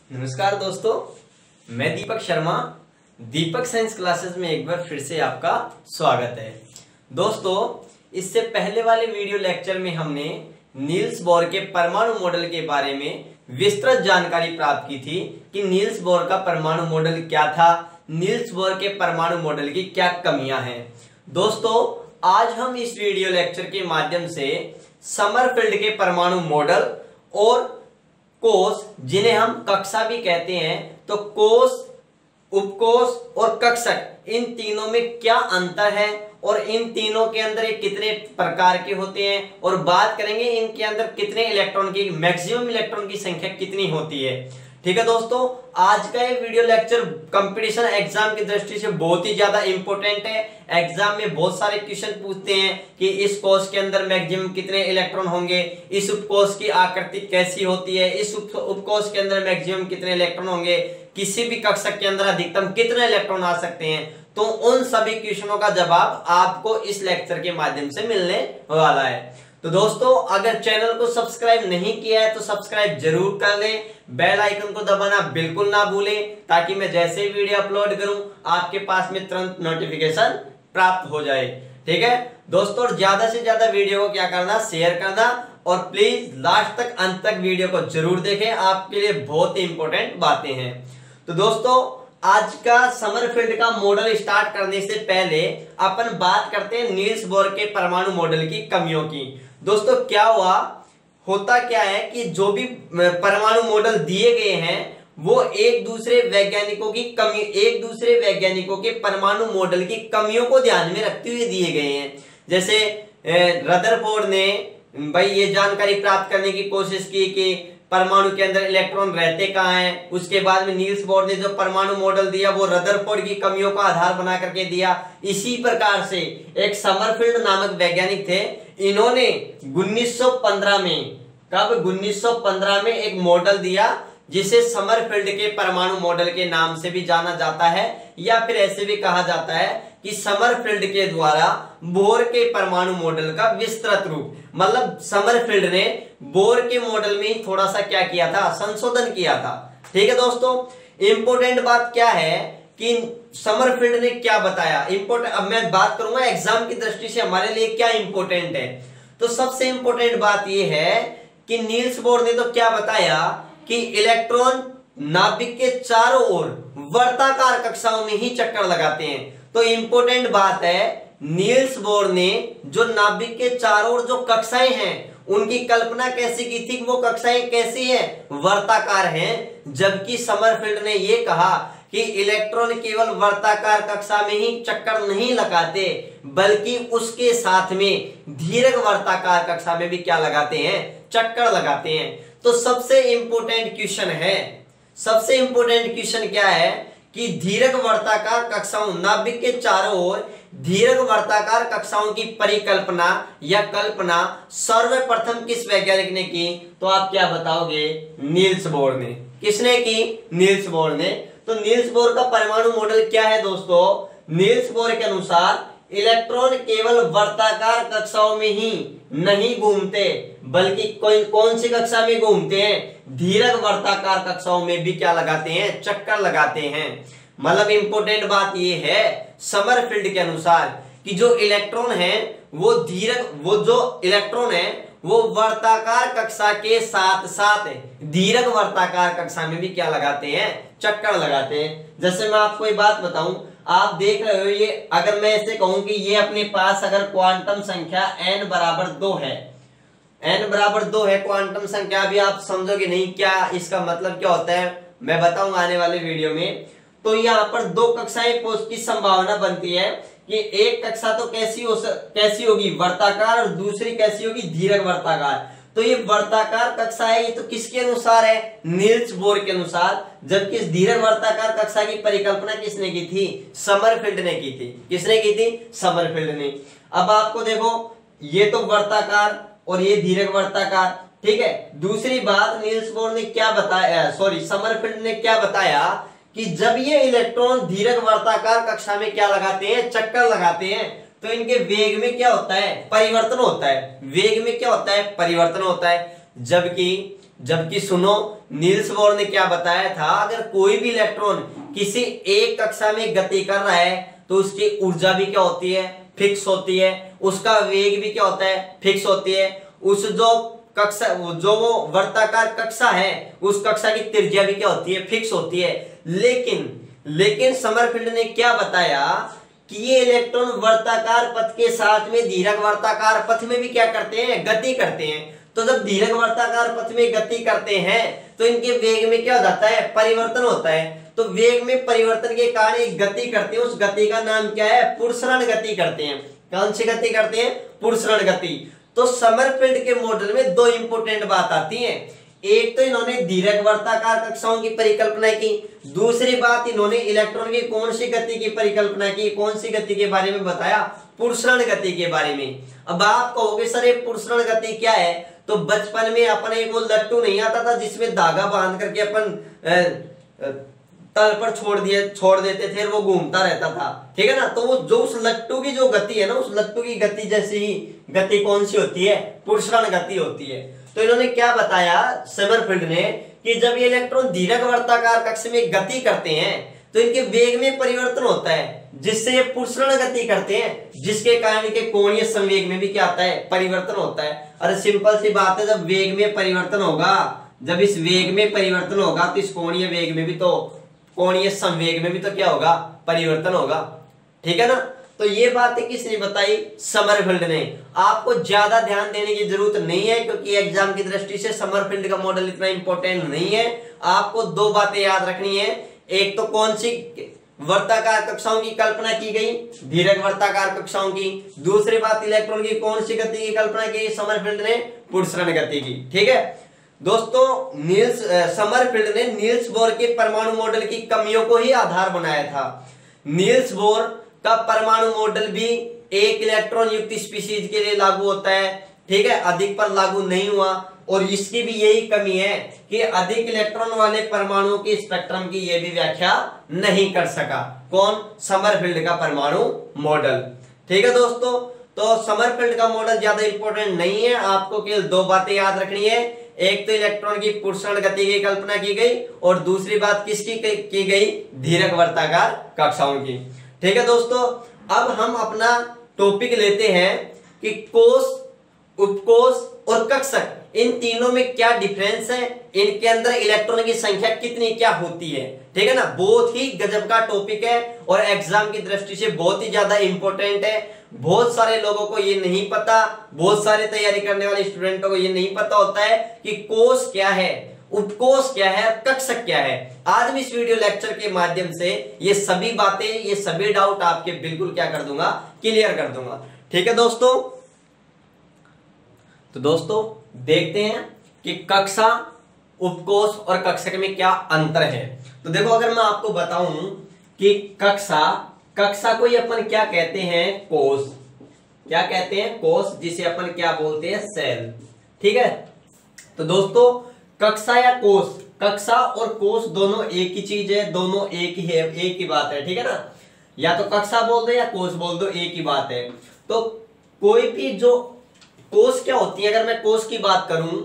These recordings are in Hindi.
नमस्कार दोस्तों, मैं दीपक शर्मा। दीपक साइंस क्लासेस में एक बार फिर से आपका स्वागत है। दोस्तों, इससे पहले वाले वीडियो लेक्चर में हमने नील्स बोर के परमाणु मॉडल के बारे में विस्तृत जानकारी प्राप्त की थी कि नील्स बोर का परमाणु मॉडल क्या था, नील्स बोर के परमाणु मॉडल की क्या कमियां हैं। दोस्तों, आज हम इस वीडियो लेक्चर के माध्यम से समरफील्ड के परमाणु मॉडल और कोश, जिन्हें हम कक्षा भी कहते हैं, तो कोश, उपकोश और कक्षक, इन तीनों में क्या अंतर है और इन तीनों के अंदर ये कितने प्रकार के होते हैं, और बात करेंगे इनके अंदर कितने इलेक्ट्रॉन की, मैक्सिमम इलेक्ट्रॉन की संख्या कितनी होती है। ठीक है दोस्तों, आज का ये वीडियो लेक्चर कंपटीशन एग्जाम की दृष्टि से बहुत ही ज्यादा इंपॉर्टेंट है। एग्जाम में बहुत सारे क्वेश्चन पूछते हैं कि इस कोश के अंदर मैक्सिमम कितने इलेक्ट्रॉन होंगे, इस उपकोश की आकृति कैसी होती है, इस उपकोश के अंदर मैक्सिमम कितने इलेक्ट्रॉन होंगे, किसी भी कक्षक के अंदर अधिकतम कितने इलेक्ट्रॉन आ सकते हैं। तो उन सभी क्वेश्चनों का जवाब आपको इस लेक्चर के माध्यम से मिलने वाला है। तो दोस्तों, अगर चैनल को सब्सक्राइब नहीं किया है तो सब्सक्राइब जरूर कर लें, बेल आइकन को दबाना बिल्कुल ना भूलें, ताकि मैं जैसे ही वीडियो अपलोड करूं आपके पास में तुरंत नोटिफिकेशन प्राप्त हो जाए। ठीक है दोस्तों, ज्यादा से ज्यादा वीडियो को क्या करना, शेयर करना, और प्लीज लास्ट तक, अंत तक वीडियो को जरूर देखें, आपके लिए बहुत ही इंपॉर्टेंट बातें हैं। तो दोस्तों, आज का समरफील्ड का मॉडल स्टार्ट करने से पहले अपन बात करते हैं नील्स बोर के परमाणु मॉडल की कमियों की। दोस्तों, क्या होता क्या है कि जो भी परमाणु मॉडल दिए गए हैं वो एक दूसरे वैज्ञानिकों के परमाणु मॉडल की कमियों को ध्यान में रखते हुए दिए गए हैं। जैसे रदरफोर्ड ने भाई ये जानकारी प्राप्त करने की कोशिश की कि परमाणु के अंदर इलेक्ट्रॉन रहते कहाँ हैं। उसके बाद में नील्स बोर ने जो परमाणु मॉडल दिया वो रदरफोर्ड की कमियों का आधार बना करके दिया। इसी प्रकार से एक समरफील्ड नामक वैज्ञानिक थे, इन्होंने 1915 में एक मॉडल दिया जिसे समरफील्ड के परमाणु मॉडल के नाम से भी जाना जाता है, या फिर ऐसे भी कहा जाता है कि समरफील्ड के द्वारा बोर के परमाणु मॉडल का विस्तृत रूप। मतलब समरफील्ड ने बोर के मॉडल में थोड़ा सा क्या किया था, संशोधन किया था। ठीक है दोस्तों, इंपॉर्टेंट बात क्या है कि समरफील्ड ने क्या बताया, इंपॉर्टेंट। अब मैं बात करूंगा एग्जाम की दृष्टि से हमारे लिए क्या इंपॉर्टेंट है। तो सबसे इंपॉर्टेंट बात यह है कि नील्स बोर ने तो क्या बताया कि इलेक्ट्रॉन नाभिक के चारों ओर वर्ताकार कक्षाओं में ही चक्कर लगाते हैं। तो इंपॉर्टेंट बात है, नील्स बोर ने जो नाभिक के चारों ओर जो कक्षाएं हैं उनकी कल्पना कैसे की थी, वो कक्षाएं कैसी हैं, वर्ताकार हैं। जबकि समरफील्ड ने यह कहा कि इलेक्ट्रॉन केवल वर्ताकार कक्षा में ही चक्कर नहीं लगाते, बल्कि उसके साथ में दीर्घ वर्ताकार कक्षा में भी क्या लगाते हैं, चक्कर लगाते हैं। तो सबसे इंपॉर्टेंट क्वेश्चन क्या है कि दीर्घ वर्ताकार कक्षाओं, नाभिक के चारों ओर दीर्घ वर्ताकार कक्षाओं की परिकल्पना या कल्पना सर्वप्रथम किस वैज्ञानिक ने की? तो आप क्या बताओगे? नील्स बोर ने। किसने की? नील्स बोर ने। तो नील्स बोर का परमाणु मॉडल क्या है दोस्तों? नील्स बोर के अनुसार इलेक्ट्रॉन केवल वर्ताकार कक्षाओं में ही नहीं घूमते, बल्कि कौन सी कक्षा में घूमते हैं? दीर्घ वर्ताकार कक्षाओं में भी क्या लगाते हैं, चक्कर लगाते हैं। मतलब इंपॉर्टेंट बात यह है समरफील्ड के अनुसार कि जो इलेक्ट्रॉन है वो वर्ताकार कक्षा के साथ साथ दीर्घ वर्ताकार कक्षा में भी क्या लगाते हैं, चक्कर लगाते हैं। जैसे मैं आपको एक बात बताऊं, आप देख रहे हो, ये अगर मैं ऐसे कहूं कि ये अपने पास अगर क्वांटम संख्या n बराबर 2 है, क्वांटम संख्या, भी आप समझोगे नहीं क्या इसका मतलब क्या होता है, मैं बताऊंगा आने वाले वीडियो में। तो यहाँ पर दो कक्षाएं की संभावना बनती है कि एक कक्षा तो कैसी होगी, वर्ताकार, और दूसरी कैसी होगी, दीर्घ वर्ताकार। तो ये वर्ताकार कक्षा है, ये तो किसके अनुसार है? नील्स बोर के अनुसार। जबकि इस दीर्घ वर्ताकार कक्षा की परिकल्पना किसने की थी? समरफील्ड ने की थी। किसने की थी? समरफील्ड ने। अब आपको देखो, ये तो वर्ताकार और ये दीर्घ वर्ताकार। ठीक है, दूसरी बात नील्स बोर ने क्या बताया, समरफील्ड ने क्या बताया कि जब ये इलेक्ट्रॉन दीर्घ वर्ताकार कक्षा में क्या लगाते हैं, चक्कर लगाते हैं, तो इनके वेग में क्या होता है, परिवर्तन होता है। वेग में क्या होता है, परिवर्तन होता है। जबकि जबकि सुनो, नील्स बोर ने क्या बताया था, अगर कोई भी इलेक्ट्रॉन किसी एक कक्षा में गति कर रहा है तो उसकी ऊर्जा भी क्या होती है, फिक्स होती है, उसका वेग भी क्या होता है, फिक्स होती है, उस जो कक्षा, जो वो वर्ताकार कक्षा है उस कक्षा की त्रिज्या भी क्या होती है, फिक्स होती है। लेकिन समरफील्ड ने क्या बताया कि ये इलेक्ट्रॉन वर्ताकार पथ के साथ में दीर्घ वर्ताकार पथ में भी क्या करते हैं, गति करते हैं। तो जब दीर्घ वर्ताकार पथ में गति करते हैं तो इनके वेग में क्या हो जाता है, परिवर्तन होता है। तो वेग में परिवर्तन के कारण एक गति करते हैं, उस गति का नाम क्या है, पुरस्रण गति करते हैं। कौन सी गति करते हैं, पुरस्रण गति। तो समरफील्ड के मॉडल में दो इंपोर्टेंट बात आती है। एक तो इन्होंने दीर्घ वर्ताकार कक्षाओं की परिकल्पना की, दूसरी बात इन्होंने इलेक्ट्रॉन की कौन सी गति की परिकल्पना की, कौन सी गति के बारे में बताया, पुरस्रण गति के बारे में। अब आप कहोगे सर ये पुरस्रण गति क्या है, तो बचपन में अपन एक वो लट्टू नहीं आता था जिसमें धागा बांध करके अपन तल पर छोड़ देते थे, वो घूमता रहता था, ठीक है ना। तो वो जो उस लट्टू की जो गति है ना, उस लट्टू की गति जैसी ही गति कौन सी होती है, पुरस्रण गति होती है। तो इन्होंने क्या बताया समरफील्ड ने कि जब ये इलेक्ट्रॉन दीर्घ वर्ताकार कक्ष में गति करते हैं तो इनके वेग में परिवर्तन होता है, जिससे ये पुरस्रण गति करते हैं, जिसके कारण इनके कोणीय संवेग में भी क्या आता है, परिवर्तन होता है। अरे सिंपल सी बात है, जब वेग में परिवर्तन होगा, जब इस वेग में परिवर्तन होगा तो इस कोणीय वेग में भी तो, कोणीय संवेग में भी तो क्या होगा, परिवर्तन होगा, ठीक है ना। तो ये बातें किसने बताई, समरफील्ड ने। आपको ज्यादा ध्यान देने की जरूरत नहीं है क्योंकि एग्जाम की दृष्टि से समरफील्ड का मॉडल इतना इंपॉर्टेंट नहीं है। आपको दो बातें याद रखनी है, एक तो कौन सी वर्ताकार कक्षाओं की कल्पना की गई, दीर्घ वर्ताकार कक्षाओं की, दूसरी बात इलेक्ट्रॉन की कौन सी गति की कल्पना की समरफील्ड ने, पुरस्रण गति की, ठीक है दोस्तों। समरफील्ड ने नील्स बोर के परमाणु मॉडल की कमियों को ही आधार बनाया था। नील्स बोर का परमाणु मॉडल भी एक इलेक्ट्रॉन युक्त स्पीशीज के लिए लागू होता है, ठीक है, अधिक पर लागू नहीं हुआ। और इसकी भी यही कमी है कि अधिक इलेक्ट्रॉन वाले परमाणुओं की स्पेक्ट्रम की यह भी व्याख्या नहीं कर सका, कौन, समरफील्ड का परमाणु मॉडल, ठीक है दोस्तों। तो समरफील्ड का मॉडल ज्यादा इंपॉर्टेंट नहीं है, आपको केवल दो बातें याद रखनी है, एक तो इलेक्ट्रॉन की पुरस्रण गति की कल्पना की गई और दूसरी बात किसकी की गई, दीर्घ वर्ताकार कक्षाओं की, ठीक है दोस्तों। अब हम अपना टॉपिक लेते हैं कि कोष, उपकोष और कक्षक, इन तीनों में क्या डिफरेंस है, इनके अंदर इलेक्ट्रॉन की संख्या कितनी क्या होती है, ठीक है ना। बहुत ही गजब का टॉपिक है और एग्जाम की दृष्टि से बहुत ही ज्यादा इंपॉर्टेंट है। बहुत सारे लोगों को ये नहीं पता, बहुत सारे तैयारी करने वाले स्टूडेंटों को ये नहीं पता होता है कि कोष क्या है, उपकोष क्या है, कक्षक क्या है। आज मैं इस वीडियो लेक्चर के माध्यम से ये सभी बातें, ये सभी डाउट आपके बिल्कुल क्या कर दूंगा, क्लियर कर दूंगा, ठीक है दोस्तों। तो दोस्तों देखते हैं कि कक्षा, उपकोष और कक्षक में क्या अंतर है। तो देखो, अगर मैं आपको बताऊं कि कक्षा को ये अपन क्या कहते हैं, कोष, क्या कहते हैं, कोष, जिसे अपन क्या बोलते हैं, सेल, ठीक है। तो दोस्तों कक्षा या कोष, कक्षा और कोष दोनों एक ही चीज है, दोनों एक ही है, एक ही बात है, ठीक है ना। या तो कक्षा बोल दो या कोष बोल दो, एक ही बात है। तो कोई भी जो कोष क्या होती है, अगर मैं कोष की बात करूं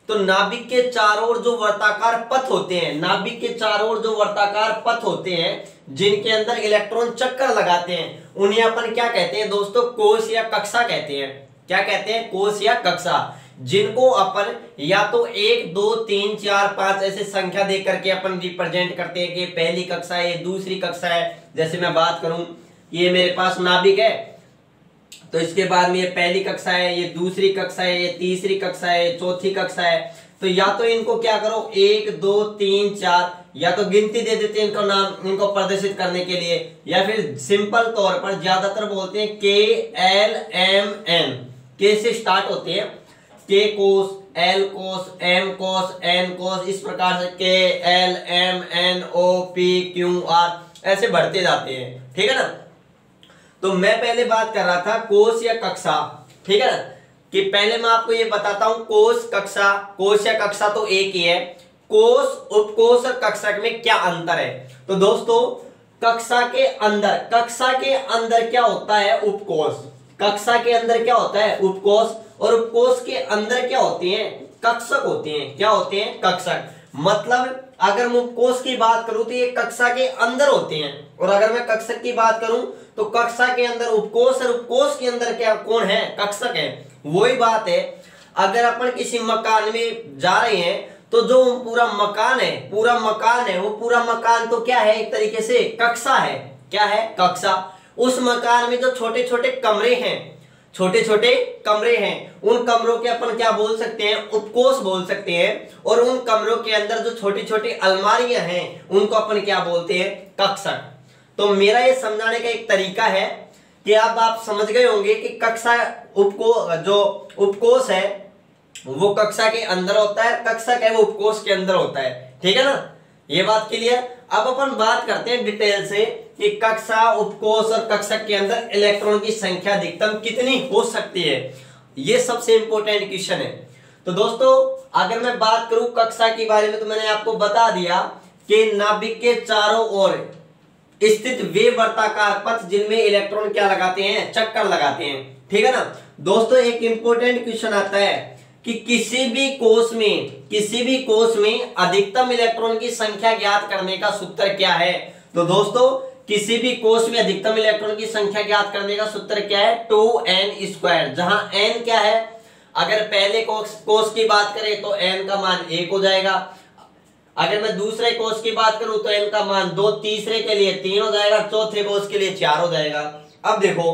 तो नाभिक के चारों ओर जो वर्ताकार पथ होते हैं, नाभिक के चारों ओर जो वर्ताकार पथ होते हैं जिनके अंदर इलेक्ट्रॉन चक्कर लगाते हैं, उन्हें अपन क्या कहते हैं दोस्तों, कोष या कक्षा कहते हैं। क्या कहते हैं, कोष या कक्षा, जिनको अपन या तो 1 2 3 4 5 ऐसे संख्या दे करके अपन रिप्रेजेंट करते हैं कि पहली कक्षा है, दूसरी कक्षा है। जैसे मैं बात करूं, ये मेरे पास नाभिक है तो इसके बाद में ये पहली कक्षा है, ये दूसरी कक्षा है, ये तीसरी कक्षा है, चौथी कक्षा है। तो या तो इनको क्या करो, 1 2 3 4, या तो गिनती दे देते हैं इनको नाम, इनको प्रदर्शित करने के लिए, या फिर सिंपल तौर पर ज्यादातर बोलते हैं KLMN, के से स्टार्ट होते हैं, K कोष, L कोष, M कोष, N कोष, इस प्रकार से KLMNOPQR ऐसे बढ़ते जाते हैं, ठीक है ना। तो मैं पहले बात कर रहा था कोष या कक्षा, ठीक है ना, कि पहले मैं आपको ये बताता हूं कोष कक्षा, कोष या कक्षा तो एक ही है। कोष, उपकोष और कक्षक में क्या अंतर है। तो दोस्तों कक्षा के अंदर क्या होता है, उपकोष, कक्षा के अंदर क्या होता है, उपकोष, और उपकोष के अंदर क्या होती हैं, कक्षक होते हैं। क्या होते हैं? कक्षक। मतलब अगर मैं उपकोष की बात करूं तो ये कक्षा के अंदर होते हैं, और अगर मैं कक्षक की बात करूं तो कक्षा के अंदर उपकोष, और उपकोष के अंदर क्या कौन है? कक्षक है। वही बात है, अगर अपन किसी मकान में जा रहे हैं तो जो पूरा मकान है वो पूरा मकान तो क्या है? एक तरीके से कक्षा है। क्या है? कक्षा। उस मकान में जो छोटे छोटे कमरे हैं, उन कमरों के अपन क्या बोल सकते हैं? उपकोष बोल सकते हैं। और उन कमरों के अंदर जो छोटी छोटी अलमारियां हैं उनको अपन क्या बोलते हैं? कक्षक। तो मेरा ये समझाने का एक तरीका है कि अब आप समझ गए होंगे कि कक्षा जो उपकोष है वो कक्षा के अंदर होता है, कक्षक है वो उपकोष के अंदर होता है। ठीक है ना, ये बात क्लियर। अब अपन बात करते हैं डिटेल से कि कक्षा, उपकोष और कक्षक के अंदर इलेक्ट्रॉन की संख्या अधिकतम कितनी हो सकती है। ये सबसे इंपॉर्टेंट क्वेश्चन है। तो दोस्तों अगर मैं बात करूं कक्षा के बारे में तो मैंने आपको बता दिया कि नाभिक के चारों ओर स्थित वे वर्ताकार पथ जिनमें इलेक्ट्रॉन क्या लगाते हैं? चक्कर लगाते हैं। ठीक है ना दोस्तों, एक इंपॉर्टेंट क्वेश्चन आता है कि किसी भी कोष में अधिकतम इलेक्ट्रॉन की संख्या ज्ञात करने का सूत्र क्या है? तो दोस्तों किसी भी कोष में अधिकतम इलेक्ट्रॉन की संख्या ज्ञात करने का सूत्र क्या है? 2n², जहां n क्या है? अगर पहले कोष की बात करें तो n का मान 1 हो जाएगा। अगर मैं दूसरे कोष की बात करूं तो n का मान 2, तीसरे के लिए 3 हो जाएगा, चौथे कोष के लिए 4 हो जाएगा। अब देखो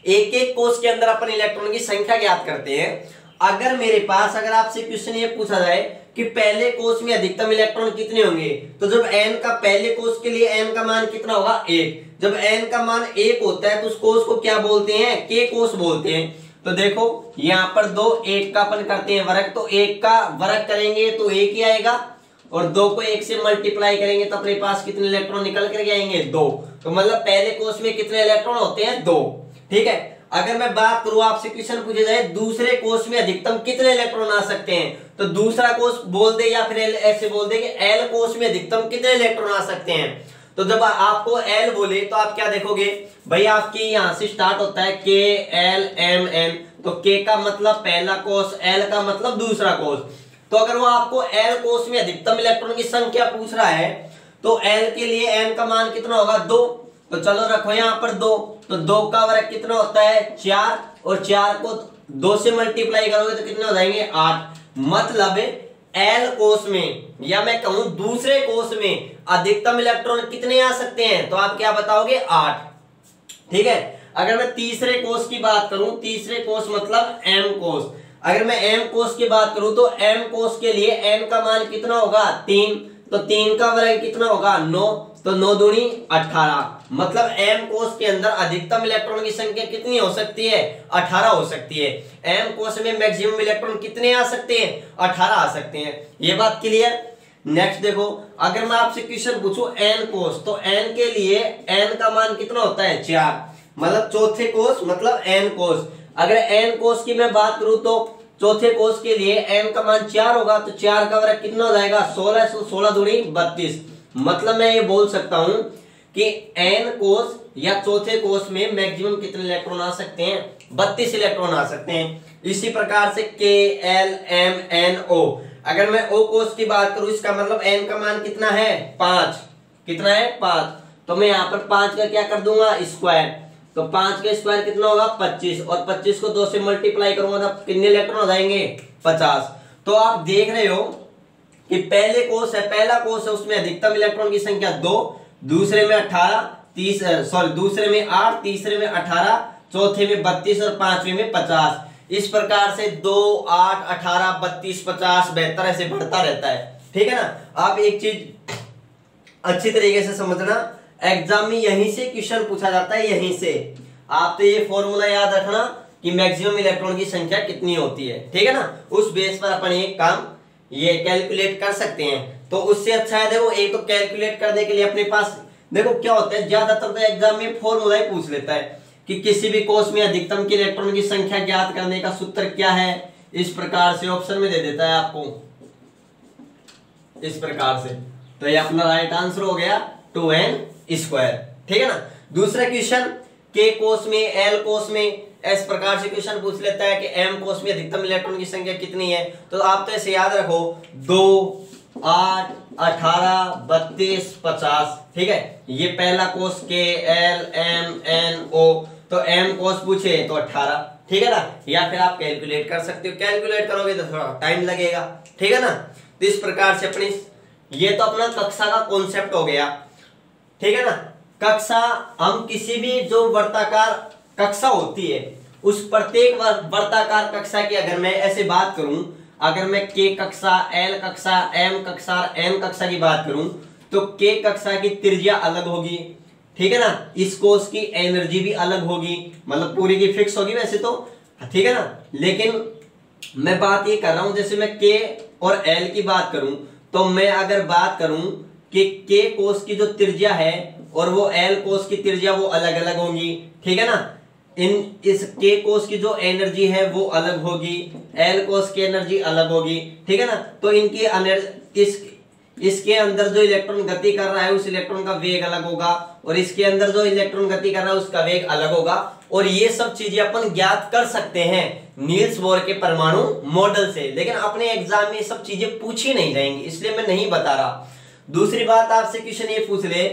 एक एक कोष के अंदर अपन इलेक्ट्रॉन की संख्या ज्ञात करते हैं। अगर आपसे क्वेश्चन ये पूछा जाए कि पहले कोष में अधिकतम इलेक्ट्रॉन कितने होंगे, तो जब n का पहले कोष के लिए n का मान कितना होगा? 1। जब n का मान 1 होता है तो उस कोष को क्या बोलते हैं? k कोष बोलते हैं। तो देखो यहाँ पर 2, 1 का अपन करते हैं वर्ग, तो 1 का वर्ग करेंगे तो 1 ही आएगा, और 2 को 1 से मल्टीप्लाई करेंगे तो अपने पास कितने इलेक्ट्रॉन निकल कर आएंगे? 2। तो मतलब पहले कोष में कितने इलेक्ट्रॉन होते हैं? 2। ठीक है, अगर मैं बात करूं आपसे क्वेश्चन पूछे जाए दूसरे कोष में अधिकतम कितने इलेक्ट्रॉन आ सकते हैं, तो दूसरा कोष बोल दे या फिर ऐसे बोल दे कि एल कोष में अधिकतम कितने इलेक्ट्रॉन आ सकते हैं। तो जब आपको एल बोले तो आप क्या देखोगे भाई? आपके यहां से स्टार्ट होता है के एल एम एन, तो के का मतलब पहला कोष, एल का मतलब दूसरा कोष। तो अगर वो आपको एल कोष में अधिकतम इलेक्ट्रॉन की संख्या पूछ रहा है तो एल के लिए एन का मान कितना होगा? 2। तो चलो रखो यहाँ पर 2, तो 2 का वर्ग कितना होता है? 4, और 4 को 2 से मल्टीप्लाई करोगे तो कितने हो जाएंगे? 8। मतलब एल कोष में या मैं कहूं दूसरे कोष में अधिकतम इलेक्ट्रॉन कितने आ सकते हैं? तो आप क्या बताओगे? 8। ठीक है, अगर मैं तीसरे कोष की बात करूं, तीसरे कोष मतलब एम कोष, अगर मैं एम कोष की बात करूं तो एम कोष के लिए एन का मान कितना होगा? 3। तो 3 का वर्ग कितना होगा? 9। तो 9 दूनी 18। मतलब एम कोष के अंदर अधिकतम इलेक्ट्रॉन की संख्या कितनी हो सकती है? 18 हो सकती है। एम कोष में मैक्सिमम इलेक्ट्रॉन कितने आ सकते हैं? 18 आ सकते हैं। ये बात क्लियर। नेक्स्ट देखो, अगर मैं आपसे क्वेश्चन पूछूं एन कोष, तो एन के लिए एन का मान कितना होता है? 4। मतलब चौथे कोष मतलब एन कोष। अगर एन कोष की मैं बात करूं तो चौथे कोष के लिए एन का मान 4 होगा, तो 4 का वर्ग कितना हो जाएगा? 16। 16 दूनी 32। मतलब मैं ये बोल सकता हूं कि एन कोष या चौथे कोष में मैक्सिमम कितने इलेक्ट्रॉन आ सकते हैं? 32 इलेक्ट्रॉन आ सकते हैं। इसी प्रकार से के एल एम एन ओ, अगर मैं ओ कोष की बात करूं इसका मतलब एन का मान कितना है? 5। कितना है? 5। तो मैं यहाँ पर 5 का क्या कर दूंगा? स्क्वायर। तो 5 का स्क्वायर कितना होगा? 25, और 25 को 2 से मल्टीप्लाई करूंगा तो कितने इलेक्ट्रॉन हो जाएंगे? 50। तो आप देख रहे हो कि पहले कोष है, पहला कोष है, उसमें अधिकतम इलेक्ट्रॉन की संख्या 2, दूसरे में 18, दूसरे में 8, तीसरे में 18, चौथे में 32 और पांचवे में 50। इस प्रकार से 2, 8, 18, 32, 50, 72 ऐसे बढ़ता रहता है। ठीक है ना, आप एक चीज अच्छी तरीके से समझना, एग्जाम में यहीं से क्वेश्चन पूछा जाता है, यहीं से। आप तो ये फॉर्मूला याद रखना कि मैक्सिमम इलेक्ट्रॉन की संख्या कितनी होती है। ठीक है ना, उस बेस पर अपन एक काम ये कैलकुलेट कर सकते हैं। तो उससे अच्छा है देखो, एक तो कैलकुलेट करने के लिए अपने पास देखो क्या होता है, ज्यादातर तो एग्जाम में फॉर्मूला ही पूछ लेता है कि किसी भी कोष में अधिकतम की इलेक्ट्रॉन की संख्या ज्ञात करने का सूत्र क्या है। इस प्रकार से ऑप्शन में दे देता है आपको, इस प्रकार से। तो ये अपना राइट आंसर हो गया 2n²। ठीक है ना। दूसरा क्वेश्चन, के कोष में, एल कोष में इस प्रकार से क्वेश्चन पूछ लेता है कि m कोष में अधिकतम इलेक्ट्रॉन की संख्या कितनी है, तो आप तो ऐसे याद रखो 2, 8, 18, 32, 50। ठीक है, ये पहला कोष K L M N O, तो m कोष पूछे तो 18। ठीक है ना, या फिर आप कैलकुलेट कर सकते हो, कैलकुलेट करोगे तो थोड़ा टाइम लगेगा। ठीक है ना, तो इस प्रकार से अपनी ये तो अपना कक्षा का कॉन्सेप्ट हो गया। ठीक है ना, कक्षा हम किसी भी जो वर्ताकार कक्षा होती है उस प्रत्येक वर्ताकार कक्षा की अगर मैं ऐसे बात करूं, अगर मैं K कक्षा, L कक्षा, M कक्षा और M कक्षा की बात करूं तो K कक्षा की त्रिज्या अलग होगी। ठीक है ना, इस कोष की एनर्जी भी अलग होगी, मतलब पूरी की फिक्स होगी वैसे तो। ठीक है ना, लेकिन मैं बात ये कर रहा हूं जैसे मैं K और L की बात करूं तो मैं अगर बात करूं कि K कोष की जो त्रिज्या है और वो L कोष की त्रिज्या वो अलग अलग होंगी। ठीक है ना, इस K कोष की जो एनर्जी है वो अलग होगी, L कोष की एनर्जी अलग होगी। ठीक है ना, तो इनकी इसके अंदर जो इलेक्ट्रॉन गति कर रहा है उस इलेक्ट्रॉन का वेग अलग होगा और इसके अंदर जो इलेक्ट्रॉन गति कर रहा है उसका वेग अलग होगा। और ये सब चीजें अपन ज्ञात कर सकते हैं नील्स बोर के परमाणु मॉडल से, लेकिन अपने एग्जाम में ये सब चीजें पूछी नहीं जाएंगी, इसलिए मैं नहीं बता रहा। दूसरी बात, आपसे क्वेश्चन ये पूछ ले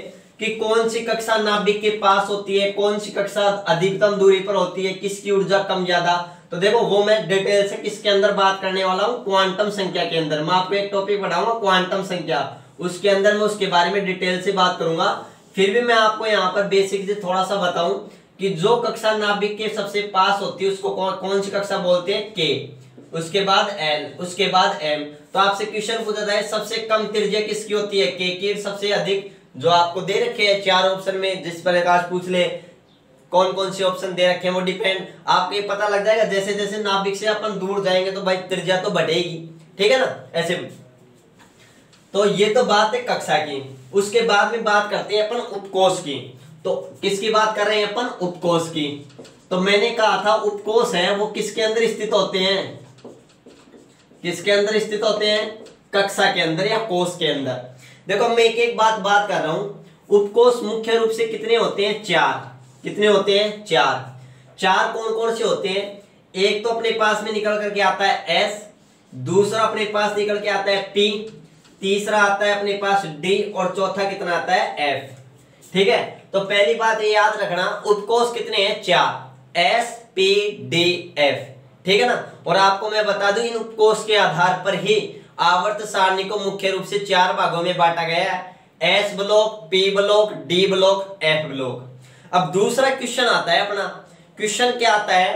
कि कौन सी कक्षा नाभिक के पास होती है, कौन सी कक्षा अधिकतम दूरी पर होती है, किसकी ऊर्जा कम ज्यादा, तो देखो वो मैं डिटेल से किसके अंदर बात करने वाला हूं, क्वांटम संख्या के अंदर। मैं आपको एक टॉपिक पढ़ाऊंगा क्वांटम संख्या, उसके अंदर मैं उसके बारे में डिटेल से बात करूंगा। फिर भी मैं आपको यहाँ पर बेसिक से थोड़ा सा बताऊं कि जो कक्षा नाभिक के सबसे पास होती है उसको कौन सी कक्षा बोलते हैं, K, उसके बाद L, उसके बाद M। तो आपसे क्वेश्चन पूछा जाए सबसे कम त्रिज्या किसकी होती है, K की, सबसे अधिक जो आपको दे रखे हैं 4 ऑप्शन में, जिस पर आकाश पूछ ले कौन कौन से ऑप्शन दे रखे हैं वो डिपेंड आपको ये पता लग जाएगा। जैसे जैसे नाभिक से अपन दूर जाएंगे तो भाई त्रिज्या तो बढ़ेगी। ठीक है ना, ऐसे। तो ये तो बात है कक्षा की। उसके बाद में बात करते हैं अपन उपकोष की। तो किसकी बात कर रहे हैं अपन, उपकोष की। तो मैंने कहा था उपकोष है वो किसके अंदर स्थित होते हैं, किसके अंदर स्थित होते हैं, कक्षा के अंदर या कोष के अंदर। देखो मैं एक एक बात कर रहा हूं। उपकोष मुख्य रूप से कितने होते हैं, 4। कितने होते हैं, 4 कौन कौन से होते हैं, एक तो अपने पास में निकल करके आता है S, दूसरा अपने पास निकल के आता है P, तीसरा आता है अपने पास D और चौथा कितना आता है F। ठीक है, तो पहली बात ये याद रखना, उपकोष कितने हैं, 4, S P D F। ठीक है ना, और आपको मैं बता दूं इन उपकोष के आधार पर ही आवर्त सारणी को मुख्य रूप से 4 भागों में बांटा गया है, S block, P block, D block, F block. अब दूसरा क्वेश्चन आता है अपना, क्वेश्चन क्या आता है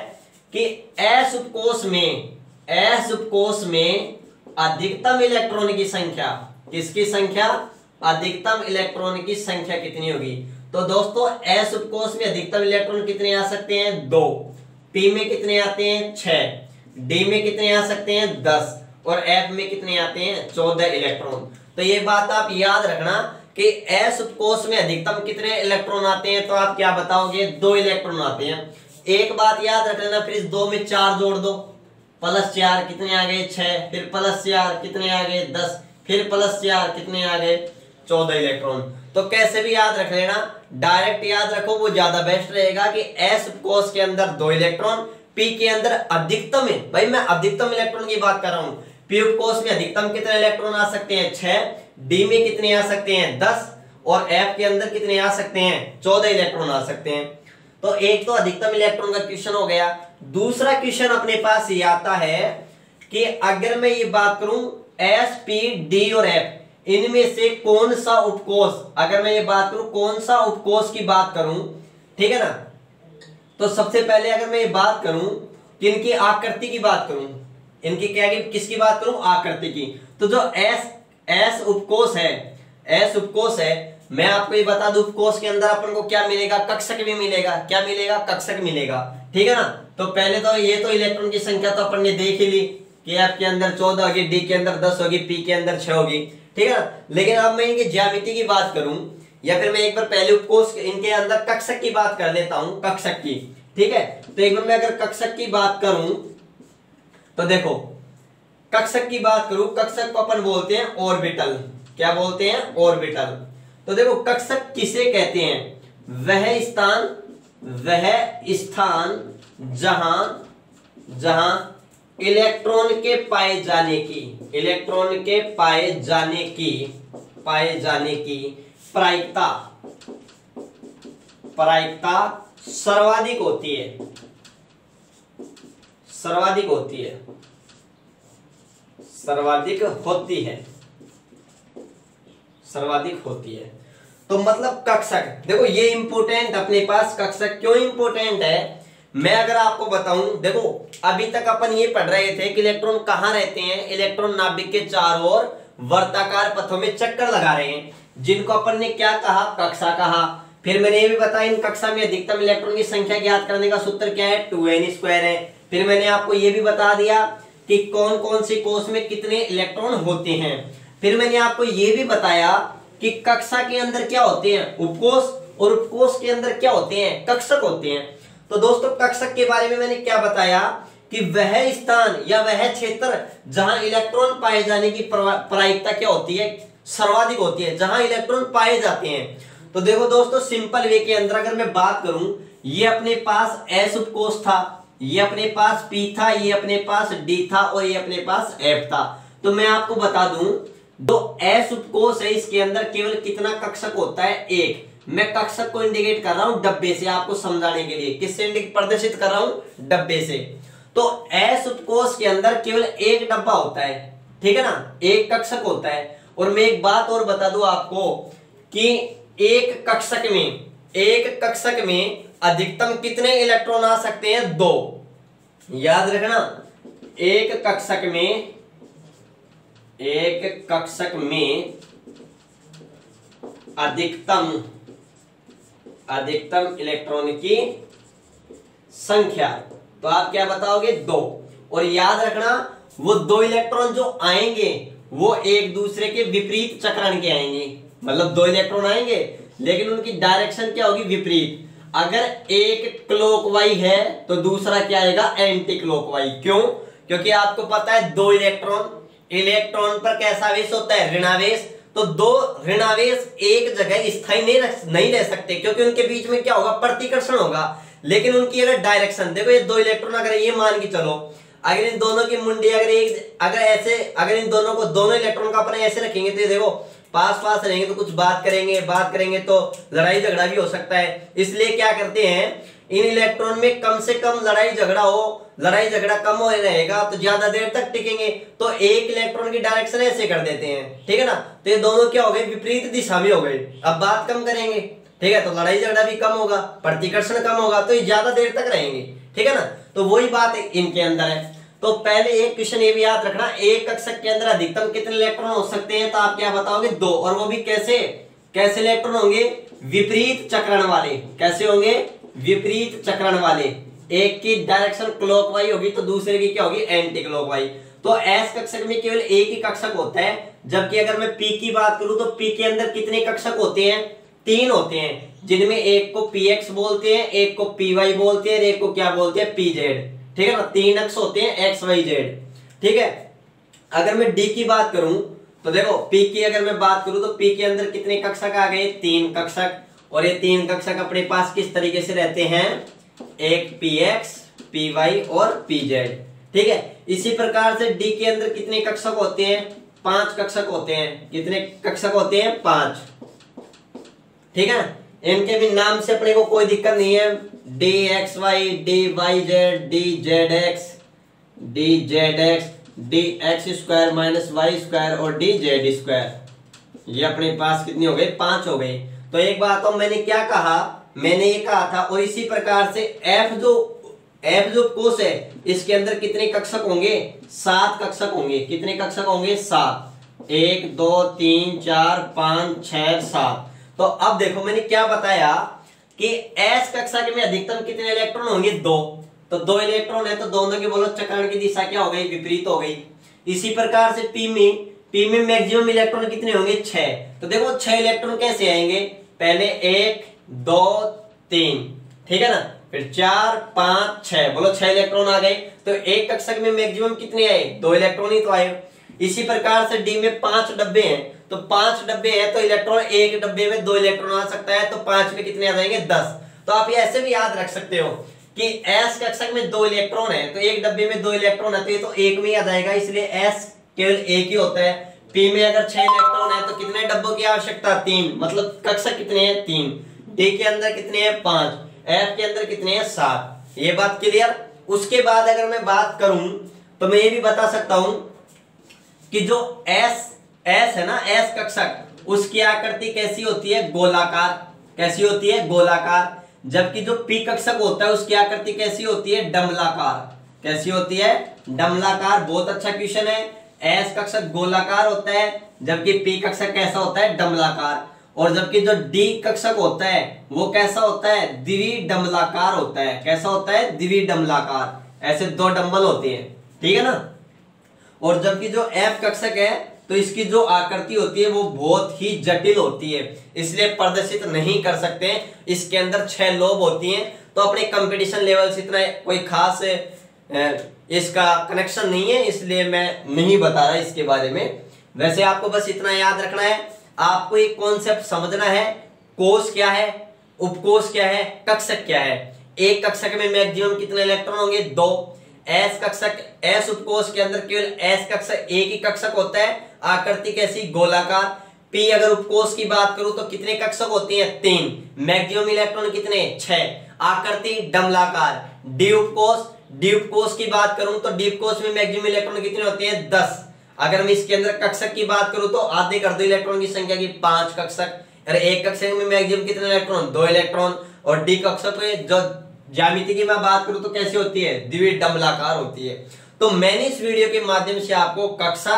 कि S उपकोष में अधिकतम इलेक्ट्रॉन की संख्या, किसकी संख्या, अधिकतम इलेक्ट्रॉन की संख्या कितनी होगी। तो दोस्तों S उपकोष में अधिकतम इलेक्ट्रॉन कितने आ सकते हैं, 2, P में कितने आते हैं, 6, D में कितने आ सकते हैं, 10 और F में कितने आते हैं, 14 इलेक्ट्रॉन। तो ये बात आप याद रखना कि S उपकोष में अधिकतम कितने इलेक्ट्रॉन आते हैं, तो आप क्या बताओगे, 2 इलेक्ट्रॉन आते हैं। एक बात याद रख लेना, फिर इस 2 में 4 जोड़ दो, +4 कितने आ गए, 6, फिर +4 कितने आ गए, 10, फिर +4 कितने आ गए, 14 इलेक्ट्रॉन। तो कैसे भी याद रख लेना, डायरेक्ट याद रखो वो ज्यादा बेस्ट रहेगा कि S उपकोष के अंदर 2 इलेक्ट्रॉन, P के अंदर अधिकतम है, भाई मैं अधिकतम इलेक्ट्रॉन की बात कर रहा हूं, P उपकोष में अधिकतम कितने इलेक्ट्रॉन आ सकते हैं, 6, D में कितने आ सकते हैं, 10 और F के अंदर कितने आ सकते हैं, 14 इलेक्ट्रॉन आ सकते हैं। तो एक तो अधिकतम इलेक्ट्रॉन का क्वेश्चन हो गया। दूसरा क्वेश्चन अपने पास ये आता है कि अगर मैं ये बात करूं S, P, D और F, इनमें से कौन सा उपकोष, अगर मैं ये बात करूं कौन सा उपकोष की बात करूं, ठीक है ना, तो सबसे पहले अगर मैं ये बात करूं कि इनकी आकृति की बात करूं, इनकी क्या की, किसकी बात करूं, आकृति की, तो जो S उपकोष है, मैं आपको ये बता दूं उपकोष के अंदर अपन को क्या मिलेगा, कक्षक भी मिलेगा। क्या मिलेगा, कक्षक मिलेगा। ठीक है ना, तो पहले तो ये तो इलेक्ट्रॉन की संख्या तो अपन ने देख ही ली कि F के अंदर 14 होगी, D के अंदर 10 होगी, P के अंदर 6 होगी। ठीक है ना, लेकिन अब मैं इनकी ज्यामिति की बात करूं या फिर मैं एक बार पहले उपकोष इनके अंदर कक्षक की बात कर लेता हूं, कक्षक की। ठीक है, तो एक बार मैं अगर कक्षक की बात करूं तो देखो कक्षक की बात करूं, कक्षक को अपन बोलते हैं ऑर्बिटल। क्या बोलते हैं, ऑर्बिटल। तो देखो कक्षक किसे कहते हैं, वह स्थान वह स्थान जहां जहां इलेक्ट्रॉन के पाए जाने की प्रायिकता सर्वाधिक होती है। तो मतलब कक्षक, देखो ये इंपोर्टेंट अपने पास कक्षक क्यों इंपोर्टेंट है, मैं अगर आपको बताऊं, देखो अभी तक अपन ये पढ़ रहे थे कि इलेक्ट्रॉन कहां रहते हैं, इलेक्ट्रॉन नाभिक के चारों ओर वर्ताकार पथों में चक्कर लगा रहे हैं, जिनको अपन ने क्या कहा, कक्षा कहा। फिर मैंने ये भी बताया इन कक्षा में अधिकतम इलेक्ट्रॉन की संख्या ज्ञात करने का सूत्र क्या है, 2n² है। फिर मैंने आपको ये भी बता दिया कि कौन कौन से कोष में कितने इलेक्ट्रॉन होते हैं। फिर मैंने आपको ये भी बताया कि कक्षा के अंदर क्या होते हैं, उपकोष, और उपकोष के अंदर क्या होते हैं, कक्षक होते हैं। तो दोस्तों कक्षक के बारे में मैंने क्या बताया कि वह स्थान या वह क्षेत्र जहां इलेक्ट्रॉन पाए जाने की प्रायिकता क्या होती है, सर्वाधिक होती है, जहां इलेक्ट्रॉन पाए जाते हैं। तो देखो दोस्तों सिंपल वे के अंदर अगर मैं बात करूं, ये अपने पास S उपकोष था, ये अपने पास P था, ये अपने पास D था और ये अपने पास F था। तो मैं आपको बता दूं, जो S उपकोष है इसके अंदर केवल कितना कक्षक होता है, एक। मैं कक्षक को इंडिकेट कर रहा हूं डब्बे से, आपको समझाने के लिए किससे प्रदर्शित कर रहा हूं, डब्बे से। तो S उपकोष के अंदर केवल एक डब्बा होता है, ठीक है ना, एक कक्षक होता है। और मैं एक बात और बता दूं आपको कि एक कक्षक में अधिकतम कितने इलेक्ट्रॉन आ सकते हैं, 2। याद रखना, एक कक्षक में अधिकतम इलेक्ट्रॉन की संख्या, तो आप क्या बताओगे, 2। और याद रखना वो 2 इलेक्ट्रॉन जो आएंगे वो एक दूसरे के विपरीत चक्रण के आएंगे, मतलब 2 इलेक्ट्रॉन आएंगे लेकिन उनकी डायरेक्शन क्या होगी, विपरीत। अगर एक क्लॉकवाइज है तो दूसरा क्या आएगा, एंटी क्लॉकवाइज। क्यों, क्योंकि आपको पता है 2 इलेक्ट्रॉन पर कैसा आवेश होता है, ऋणावेश। तो 2 ऋणावेश एक जगह स्थायी नहीं रह सकते, क्योंकि उनके बीच में क्या होगा, प्रतिकर्षण होगा। लेकिन उनकी अगर डायरेक्शन, देखो ये 2 इलेक्ट्रॉन अगर ये मान के चलो, अगर इन दोनों की मुंडी अगर इन दोनों को, दोनों इलेक्ट्रॉन का अपने ऐसे रखेंगे, तो देखो पास रहेंगे तो कुछ बात करेंगे तो लड़ाई झगड़ा भी हो सकता है। इसलिए क्या करते हैं, इन इलेक्ट्रॉन में कम से कम लड़ाई झगड़ा कम हो रहेगा तो ज्यादा देर तक टिकेंगे, तो एक इलेक्ट्रॉन की डायरेक्शन ऐसे कर देते हैं, ठीक है ना। तो ये दोनों क्या हो गए, विपरीत दिशा में हो गए। अब बात कम करेंगे, ठीक है, तो लड़ाई झगड़ा भी कम होगा, प्रतिकर्षण कम होगा, तो ये ज्यादा देर तक रहेंगे, ठीक है ना। तो वही बात इनके अंदर है। तो पहले एक क्वेश्चन ये भी याद रखना, एक कक्षक के अंदर अधिकतम कितने इलेक्ट्रॉन हो सकते हैं, तो आप क्या बताओगे, 2। और वो भी कैसे इलेक्ट्रॉन होंगे, विपरीत चक्रण वाले। कैसे होंगे, विपरीत चक्रण वाले। एक की डायरेक्शन क्लॉकवाइज होगी तो दूसरे की क्या होगी, एंटी क्लॉकवाइज। तो S कक्षक में केवल एक ही कक्षक होता है, जबकि अगर मैं P की बात करूं तो P के अंदर कितने कक्षक होते हैं, 3 होते हैं, जिनमें एक को PX बोलते हैं, एक को PY बोलते हैं, एक को क्या बोलते हैं, PZ, ठीक है ना। 3 अक्ष होते हैं XYZ, ठीक है। अगर मैं D की बात करूं तो देखो P की अगर मैं बात करूं तो P के अंदर कितने कक्षक आ गए, 3 कक्षक। और ये 3 कक्षक अपने पास किस तरीके से रहते हैं, एक PX, PY और PZ, ठीक है। इसी प्रकार से D के अंदर कितने कक्षक होते हैं, 5 कक्षक होते हैं। कितने कक्षक होते हैं, 5, ठीक है। इनके भी नाम से अपने को कोई दिक्कत नहीं है, DXY, DYZ, DZX, DX² - Y² और DZ²। ये अपने पास कितनी हो गई, 5 हो गई। तो एक बात, तो मैंने क्या कहा, मैंने ये कहा था। और इसी प्रकार से F जो कोष है, इसके अंदर कितने कक्षक होंगे, 7 कक्षक होंगे। कितने कक्षक होंगे, 7। 1 2 3 4 5 6 7। तो अब देखो मैंने क्या बताया कि S कक्षक में अधिकतम कितने इलेक्ट्रॉन होंगे, 2। तो 2 इलेक्ट्रॉन है तो दोनों की बोलो चक्रण की दिशा क्या हो गई, विपरीत हो गई। इसी प्रकार से P में मैक्सिमम इलेक्ट्रॉन कितने होंगे, 6। तो देखो 6 इलेक्ट्रॉन कैसे आएंगे, पहले 1 2 3, ठीक है ना, फिर 4 5 6, बोलो 6 इलेक्ट्रॉन आ गए। तो एक कक्षक में मैक्सिमम कितने आए, 2 इलेक्ट्रॉन ही तो आए। इसी प्रकार से D में 5 डब्बे हैं, तो 5 डब्बे हैं तो इलेक्ट्रॉन एक डब्बे में 2 इलेक्ट्रॉन आ सकता है, तो 5 में कितने आ जाएंगे, 10। तो आप ये ऐसे भी याद रख सकते हो कि एस कक्षक में 2 इलेक्ट्रॉन है, तो एक डब्बे में 2 इलेक्ट्रॉन है, तो ये तो एक में ही आ जाएगा, इसलिए एस केवल एक ही होता है। पी में अगर 6 इलेक्ट्रॉन है तो कितने डब्बों की आवश्यकता? 3, मतलब कक्षक कितने हैं? 3। डी के अंदर कितने हैं? 5। एफ के अंदर कितने हैं? 7। ये बात क्लियर। उसके बाद अगर मैं बात करूं तो मैं ये भी बता सकता हूं कि जो एस है ना, एस कक्षक, उसकी आकृति कैसी होती है? गोलाकार। कैसी होती है? गोलाकार। जबकि जो पी कक्षक होता है उसकी आकृति कैसी होती है? डमलाकार। कैसी होती है? डमलाकार। बहुत अच्छा क्वेश्चन है। एस कक्षक गोलाकार होता है, जबकि पी कक्षक कैसा होता है? डमलाकार। और जबकि जो डी कक्षक होता है वो कैसा होता है? द्विडमलाकार होता है। कैसा होता है? द्विडमलाकार। ऐसे 2 डंबल होते हैं, ठीक है ना। और जबकि जो एफ कक्षक है तो इसकी जो आकृति होती है वो बहुत ही जटिल होती है, इसलिए प्रदर्शित नहीं कर सकते। इसके अंदर 6 लोब होती हैं, तो अपने कंपटीशन लेवल से इतना कोई खास इसका कनेक्शन नहीं है, इसलिए मैं नहीं बता रहा इसके बारे में। वैसे आपको बस इतना याद रखना है, आपको एक कॉन्सेप्ट समझना है, कोश क्या है, उपकोश क्या है, कक्षक क्या है। एक कक्षक में मैक्सिमम कितने इलेक्ट्रॉन होंगे? 2। एस कक्षक, एस उपकोश के अंदर केवल एस कक्षक, एक ही कक्षक होता है। आकृति कैसी? गोलाकार। पी अगर उपकोश की बात करूं तो कितने कक्षक होते हैं? 3। मैक्सिमम इलेक्ट्रॉन कितने? 6। आकृति डमलाकार। डी उपकोश की बात करूं तो डी उपकोश में मैक्सिमम इलेक्ट्रॉन कितने होते हैं? 10। अगर मैं इसके अंदर कक्षक की बात करूं तो आधे कर दो इलेक्ट्रॉन की संख्या की, 5 कक्षक। अरे एक कक्षक में मैक्सिमम कितने इलेक्ट्रॉन? 2 इलेक्ट्रॉन। और डी कक्षक में जो ज्यामिति की मैं बात करूं तो कैसी होती है? द्विडमलाकार होती है। तो मैंने इस वीडियो के माध्यम से आपको कक्षा,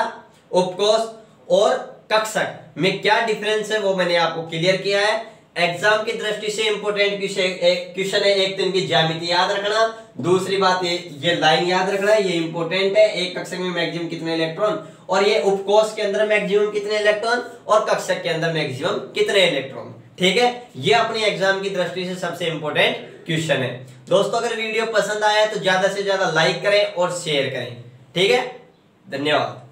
उपकोश और कक्षक में क्या डिफरेंस है वो मैंने आपको क्लियर किया है। एग्जाम की दृष्टि से इंपोर्टेंट क्वेश्चन है। एक तो इनकी ज्यामिति याद रखना, दूसरी बात ये लाइन याद रखना है, ये इंपोर्टेंट है। एक कक्षक में मैक्सिमम कितने इलेक्ट्रॉन, और ये उपकोश के अंदर मैक्सिमम कितने इलेक्ट्रॉन, और कक्षक के अंदर मैक्सिमम कितने इलेक्ट्रॉन, ठीक है। ये अपने एग्जाम की दृष्टि से सबसे इंपोर्टेंट क्वेश्चन है। दोस्तों अगर वीडियो पसंद आया तो ज्यादा से ज्यादा लाइक करें और शेयर करें, ठीक है। धन्यवाद।